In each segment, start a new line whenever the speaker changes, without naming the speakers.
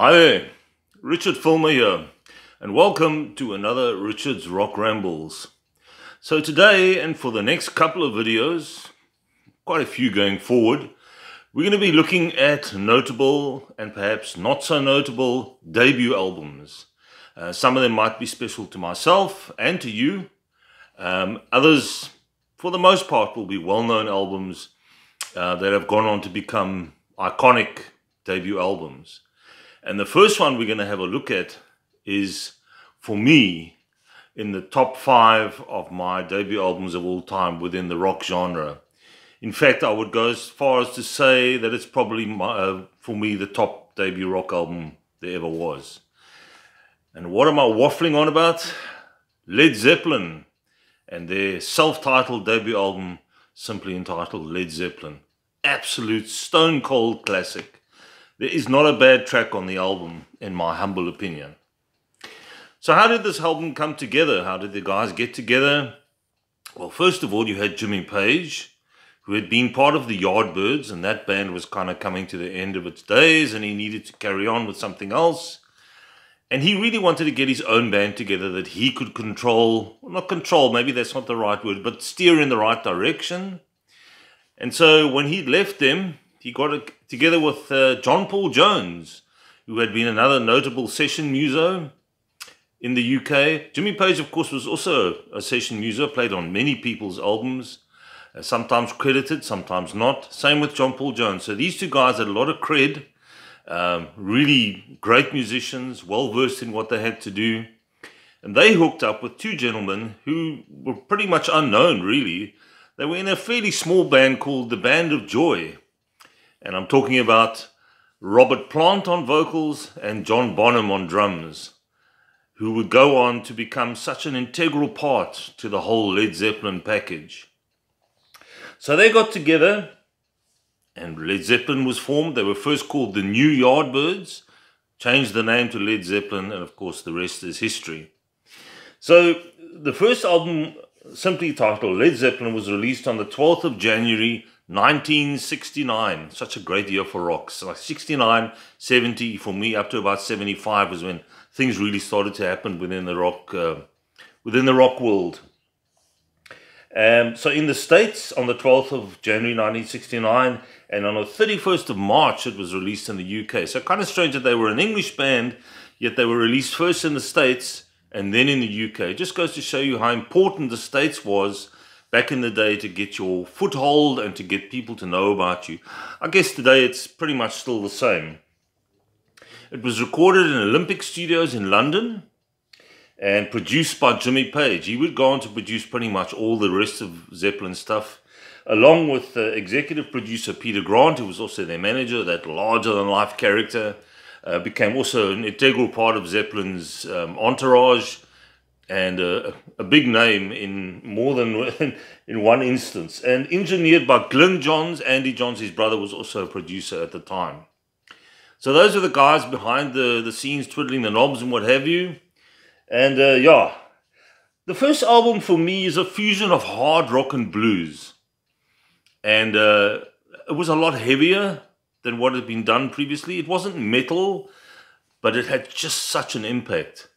Hi there, Richard Filmer here, and welcome to another Richard's Rock Rambles. So today, and for the next couple of videos, quite a few going forward, we're going to be looking at notable and perhaps not so notable debut albums. Some of them might be special to myself and to you. Others, for the most part, will be well-known albums that have gone on to become iconic debut albums. And the first one we're going to have a look at is, for me, in the top 5 of my debut albums of all time within the rock genre. In fact, I would go as far as to say that it's probably, for me, the top debut rock album there ever was. And what am I waffling on about? Led Zeppelin and their self-titled debut album, simply entitled Led Zeppelin. Absolute stone-cold classic. There is not a bad track on the album, in my humble opinion. So how did this album come together? How did the guys get together? Well, first of all, you had Jimmy Page, who had been part of the Yardbirds, and that band was kind of coming to the end of its days, and he needed to carry on with something else. And he really wanted to get his own band together that he could control, well, not control, maybe that's not the right word, but steer in the right direction. And so when he left them, he got together with John Paul Jones, who had been another notable session muso in the UK. Jimmy Page, of course, was also a session muso, played on many people's albums, sometimes credited, sometimes not. Same with John Paul Jones. So these two guys had a lot of cred, really great musicians, well-versed in what they had to do. And they hooked up with two gentlemen who were pretty much unknown, really. They were in a fairly small band called the Band of Joy. And I'm talking about Robert Plant on vocals and John Bonham on drums, who would go on to become such an integral part to the whole Led Zeppelin package. So they got together and Led Zeppelin was formed. They were first called the New Yardbirds, changed the name to Led Zeppelin, and of course the rest is history. So the first album, simply titled Led Zeppelin, was released on the 12th of January 1969. Such a great year for rock. So like 69, 70, for me up to about 75 was when things really started to happen within the rock world. So in the States on the 12th of January 1969, and on the 31st of March it was released in the UK. So kind of strange that they were an English band, yet they were released first in the States and then in the UK. It just goes to show you how important the States was back in the day to get your foothold and to get people to know about you. I guess today it's pretty much still the same. It was recorded in Olympic Studios in London and produced by Jimmy Page. He would go on to produce pretty much all the rest of Zeppelin stuff, along with executive producer Peter Grant, who was also their manager, that larger-than-life character, became also an integral part of Zeppelin's entourage, and a big name in more than in one instance. And engineered by Glyn Johns. Andy Johns, his brother, was also a producer at the time. So those are the guys behind the scenes, twiddling the knobs and what have you. And yeah, the first album for me is a fusion of hard rock and blues. And it was a lot heavier than what had been done previously. It wasn't metal, but it had just such an impact.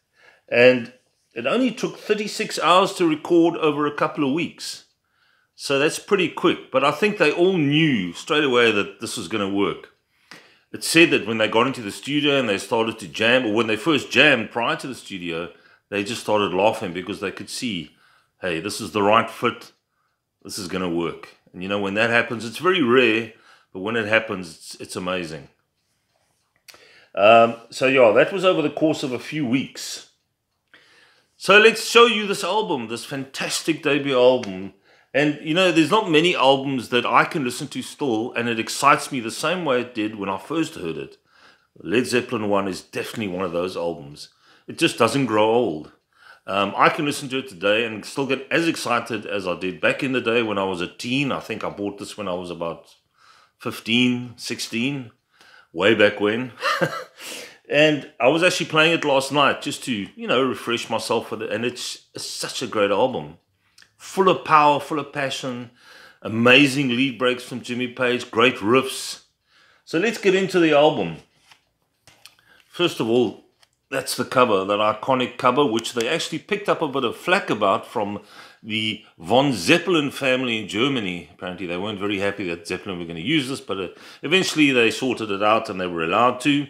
And it only took 36 hours to record over a couple of weeks. So that's pretty quick. But I think they all knew straight away that this was going to work. It said that when they got into the studio and they started to jam, or when they first jammed prior to the studio, they just started laughing because they could see, hey, this is the right fit. This is going to work. And you know, when that happens, it's very rare, but when it happens, it's amazing. So yeah, that was over the course of a few weeks. So let's show you this album, this fantastic debut album. And, you know, there's not many albums that I can listen to still, and it excites me the same way it did when I first heard it. Led Zeppelin 1 is definitely one of those albums. It just doesn't grow old. I can listen to it today and still get as excited as I did back in the day when I was a teen. I think I bought this when I was about 15, 16, way back when. And I was actually playing it last night just to, you know, refresh myself with it. And it's such a great album. Full of power, full of passion. Amazing lead breaks from Jimmy Page. Great riffs. So let's get into the album. First of all, that's the cover, that iconic cover, which they actually picked up a bit of flack about from the von Zeppelin family in Germany. Apparently they weren't very happy that Zeppelin were going to use this, but eventually they sorted it out and they were allowed to.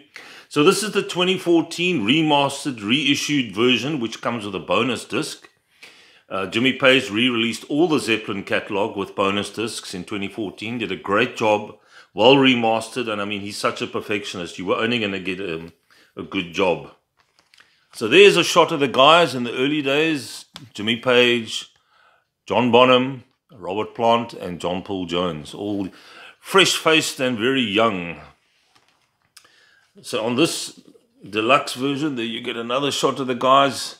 So this is the 2014 remastered, reissued version, which comes with a bonus disc. Jimmy Page re-released all the Zeppelin catalogue with bonus discs in 2014. Did a great job, well remastered, and I mean, he's such a perfectionist. You were only going to get a good job. So there's a shot of the guys in the early days: Jimmy Page, John Bonham, Robert Plant, and John Paul Jones, all fresh-faced and very young. So on this deluxe version, there you get another shot of the guys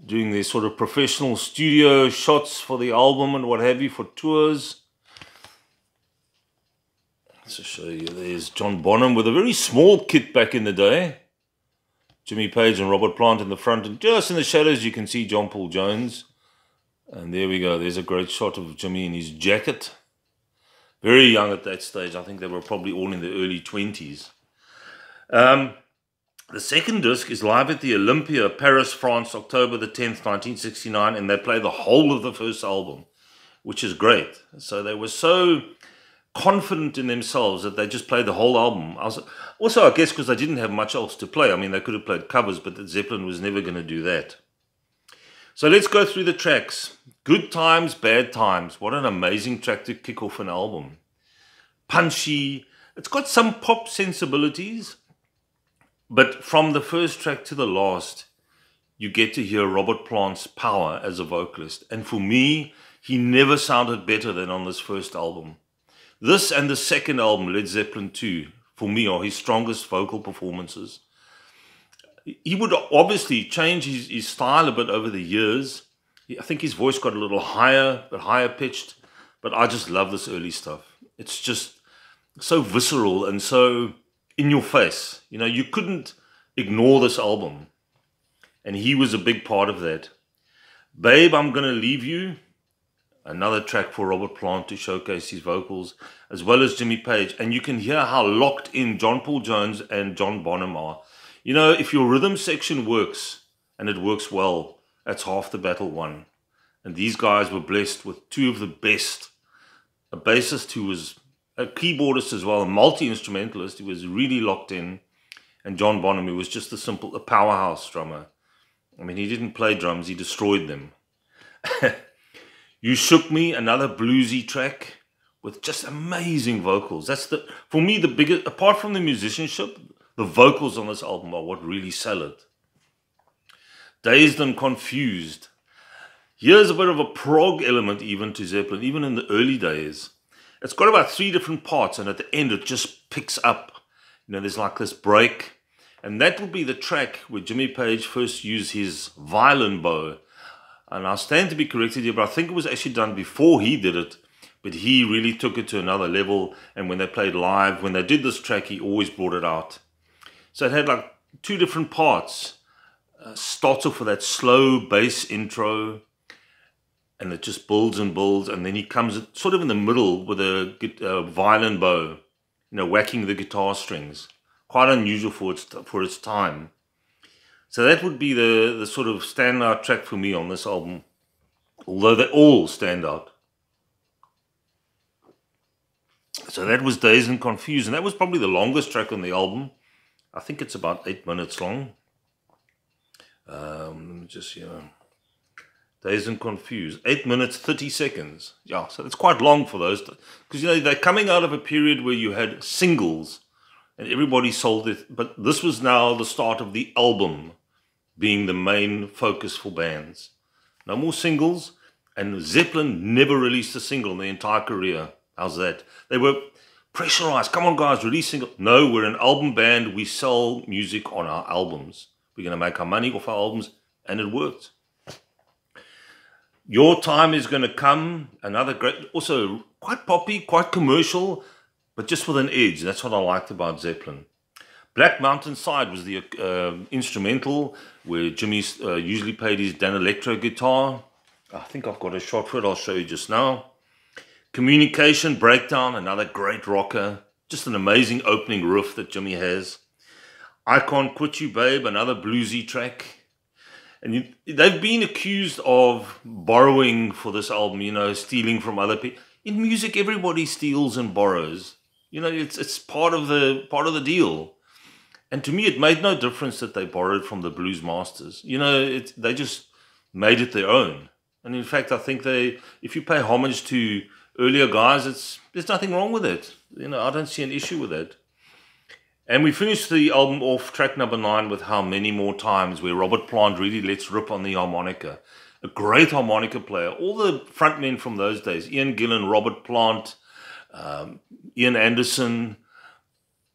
doing their sort of professional studio shots for the album and what have you, for tours. So show you, there's John Bonham with a very small kit back in the day. Jimmy Page and Robert Plant in the front, and just in the shadows you can see John Paul Jones. And there we go, there's a great shot of Jimmy in his jacket. Very young at that stage. I think they were probably all in the early 20s. The second disc is live at the Olympia, Paris, France, October the 10th, 1969, and they play the whole of the first album, which is great. So they were so confident in themselves that they just played the whole album. Also, I guess because they didn't have much else to play. I mean, they could have played covers, but Zeppelin was never going to do that. So let's go through the tracks. Good Times, Bad Times. What an amazing track to kick off an album. Punchy. It's got some pop sensibilities, but from the first track to the last, you get to hear Robert Plant's power as a vocalist. And for me, he never sounded better than on this first album. This and the second album, Led Zeppelin 2, for me, are his strongest vocal performances. He would obviously change his style a bit over the years. I think his voice got a little higher, but higher pitched. But I just love this early stuff. It's just so visceral and so in your face. You know, you couldn't ignore this album. And he was a big part of that. Babe, I'm Gonna Leave You. Another track for Robert Plant to showcase his vocals, as well as Jimmy Page. And you can hear how locked in John Paul Jones and John Bonham are. You know, if your rhythm section works, and it works well, that's half the battle won. And these guys were blessed with two of the best. A bassist who was a keyboardist as well, a multi-instrumentalist who was really locked in, and John Bonham, who was just a powerhouse drummer. I mean, he didn't play drums, he destroyed them. You Shook Me, another bluesy track with just amazing vocals. That's for me, the biggest, apart from the musicianship, the vocals on this album are what really sell it. Dazed and Confused. Here's a bit of a prog element even to Zeppelin, even in the early days. It's got about 3 different parts, and at the end it just picks up. You know, there's like this break. And that would be the track where Jimmy Page first used his violin bow. And I stand to be corrected here, but I think it was actually done before he did it. But he really took it to another level. And when they played live, when they did this track, he always brought it out. So it had like 2 different parts. Starts off with that slow bass intro. And it just builds and builds. And then he comes sort of in the middle with a violin bow. You know, whacking the guitar strings. Quite unusual for its time. So that would be the sort of standout track for me on this album. Although they all stand out. So that was Dazed and Confused. And that was probably the longest track on the album. I think it's about 8 minutes long. Just, you know. Dazed and Confused. 8 minutes, 30 seconds. Yeah, so it's quite long for those. Because, you know, they're coming out of a period where you had singles. And everybody sold it. But this was now the start of the album being the main focus for bands. No more singles. And Zeppelin never released a single in their entire career. How's that? They were pressurized. Come on, guys, release single. No, we're an album band. We sell music on our albums. We're going to make our money off our albums. And it worked. Your Time Is Gonna Come. Another great, also quite poppy, quite commercial, but just with an edge. That's what I liked about Zeppelin. Black Mountain Side was the instrumental where Jimmy usually played his Dan Electro guitar. I think I've got a shot for it. I'll show you just now. Communication Breakdown, another great rocker. Just an amazing opening riff that Jimmy has. I Can't Quit You Babe, another bluesy track. And they've been accused of borrowing for this album, you know, stealing from other people. In music, everybody steals and borrows. You know, it's part of the deal. And to me, it made no difference that they borrowed from the blues masters. You know, they just made it their own. And in fact, I think if you pay homage to earlier guys, there's nothing wrong with it. You know, I don't see an issue with it. And we finished the album off, track number 9, with How Many More Times, where Robert Plant really lets rip on the harmonica. A great harmonica player. All the frontmen from those days, Ian Gillan, Robert Plant, Ian Anderson,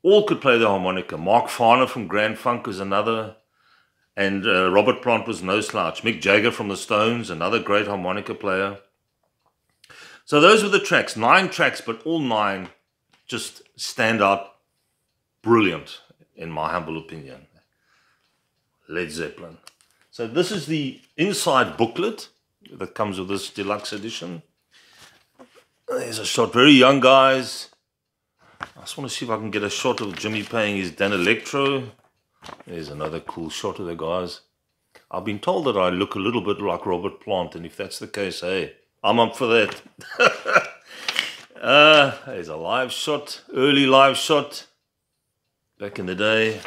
all could play the harmonica. Mark Farner from Grand Funk is another. And Robert Plant was no slouch. Mick Jagger from the Stones, another great harmonica player. So those were the tracks. 9 tracks, but all 9 just stand out brilliant, in my humble opinion. Led Zeppelin. So this is the inside booklet that comes with this deluxe edition. There's a shot. Very young guys. I just want to see if I can get a shot of Jimmy playing his Dan Electro. There's another cool shot of the guys. I've been told that I look a little bit like Robert Plant, and if that's the case, hey, I'm up for that. There's a live shot, early live shot, back in the day.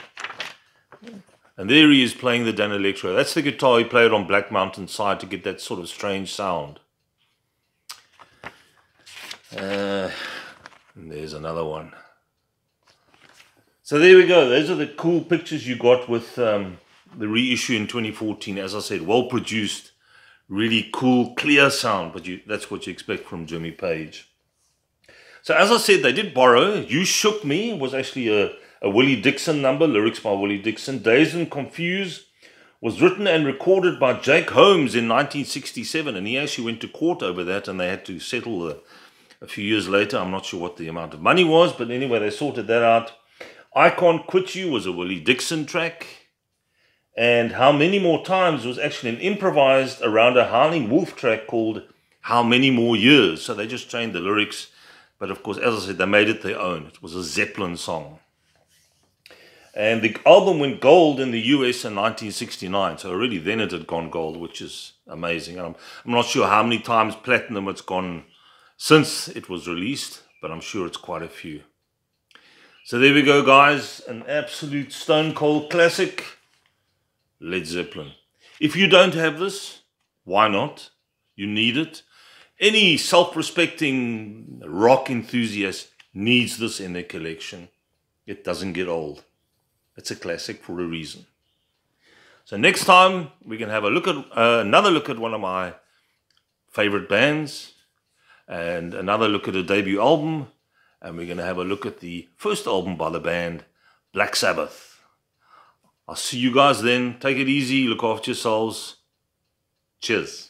And there he is playing the Dan Electro. That's the guitar he played on Black Mountain Side to get that sort of strange sound. And there's another one. So there we go. Those are the cool pictures you got with the reissue in 2014. As I said, well produced, really cool, clear sound. But that's what you expect from Jimmy Page. So as I said, they did borrow. You Shook Me was actually a Willie Dixon number, lyrics by Willie Dixon. Dazed and Confused was written and recorded by Jake Holmes in 1967. And he actually went to court over that, and they had to settle a few years later. I'm not sure what the amount of money was, but anyway, they sorted that out. I Can't Quit You was a Willie Dixon track. And How Many More Times was actually an improvised around a Howling Wolf track called How Many More Years. So they just changed the lyrics. But of course, as I said, they made it their own. It was a Zeppelin song. And the album went gold in the US in 1969. So already then it had gone gold, which is amazing. I'm not sure how many times platinum it's gone since it was released, but I'm sure it's quite a few. So there we go, guys. An absolute stone cold classic, Led Zeppelin. If you don't have this, why not? You need it. Any self-respecting rock enthusiast needs this in their collection. It doesn't get old. It's a classic for a reason. So next time we can have a look at another look at one of my favorite bands, and another look at a debut album, and we're going to have a look at the first album by the band, Black Sabbath. I'll see you guys then. Take it easy. Look after yourselves. Cheers.